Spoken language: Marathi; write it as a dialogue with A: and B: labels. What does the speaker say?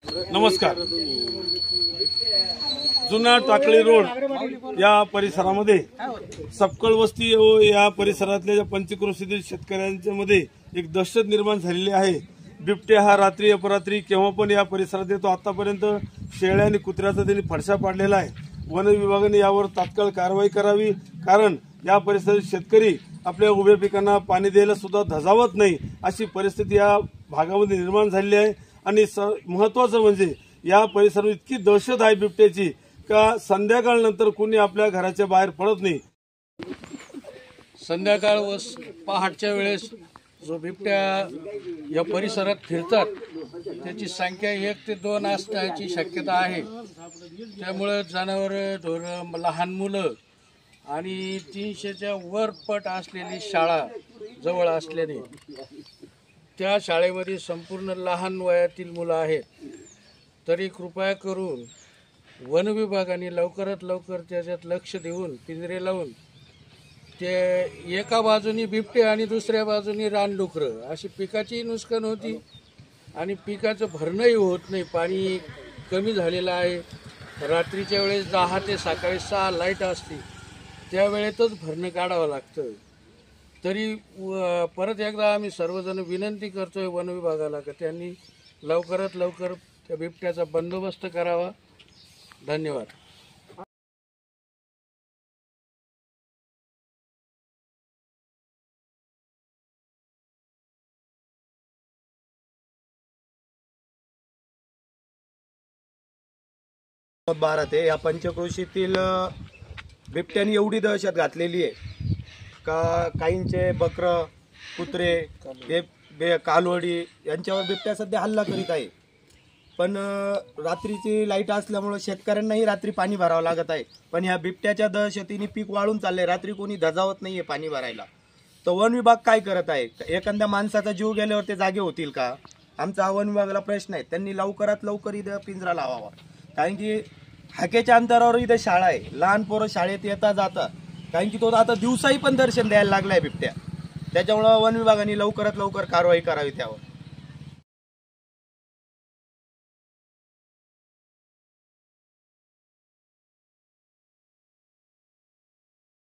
A: नमस्कार। जुना टाकळी रोड या परिसरामध्ये सपकळ वस्ती व या परिसरातल्या पंचक्रोशीतील शेतकऱ्यांच्या मध्ये एक दहशत निर्माण झालेली आहे। बिबट्या हा रात्री अपरात्री केव्हा पण या परिसरात येतो। आतापर्यंत शेळ्या आणि कुत्र्याचा त्यांनी फडशा पाडलेला आहे। वन विभागाने यावर तात्काळ कारवाई करावी, कारण या परिसरातील शेतकरी आपल्या उभ्या पिकांना पाणी द्यायला सुद्धा धजावत नाही अशी परिस्थिती या भागामध्ये निर्माण झालेली आहे। आणि महत्त्वाचं म्हणजे या परिसरात इतकी दहशत आहे बिबट्याची का संध्याकाळनंतर कोणी आपल्या घराच्या बाहेर पडत नाही।
B: संध्याकाळ व पहाटच्या वेळेस जो बिबट्या या परिसरात फिरतात त्याची संख्या 1 ते 2 असण्याची शक्यता आहे। त्यामुळे जनावरं, ढोरं, लहान मुलं आणि 300च्या वर पट असलेली शाळा जवळ असल्याने त्या शाळेमध्ये संपूर्ण लहान वयातील मुलं आहेत। तरी कृपया करून वन विभागाने लवकरात लवकर त्याच्यात लक्ष देऊन पिंजरे लावून ते एका बाजूनी बिबटे आणि दुसऱ्या बाजूनी रानडुकरं अशी पिकाची नुकसान होती आणि पिकाचं भरणंही होत नाही। पाणी कमी झालेलं आहे। रात्रीच्या वेळेस 10 ते सकाळी 6 लाईट असते, त्या वेळेतच भरणं काढावं लागतं। तरी परत एकदा आम्ही सर्वजण विनंती करतोय वन विभागाला की त्यांनी लवकरात लवकर त्या बिबट्याचा बंदोबस्त करावा। धन्यवाद।
C: भारत आहे या पंचक्रोशीतील बिबट्याने एवढी दहशत घातलेली आहे का काहींचे बकरं, कुत्रे, कालवडी यांच्यावर बिबट्या सध्या हल्ला करीत आहे। पण रात्रीची लाईट असल्यामुळे शेतकऱ्यांनाही रात्री पाणी भरावं लागत आहे। पण ह्या बिबट्याच्या दहशतीने पीक वाळून चालले, रात्री कोणी धजावत नाहीये पाणी भरायला। तर वन विभाग काय करत आहे? एखाद्या माणसाचा जीव गेल्यावर ते जागे होतील का? आमचा वन विभागाला प्रश्न आहे। त्यांनी लवकरात लवकर इथं पिंजरा लावावा, कारण की हाकेच्या अंतरावर इथे शाळा आहे। लहान पोरं शाळेत येता जाता, कारण की तो आता दिवसाही पण दर्शन द्यायला लागलाय बिबट्या। त्याच्यामुळे वन विभागाने लवकरात लवकर कारवाई करावी त्यावर।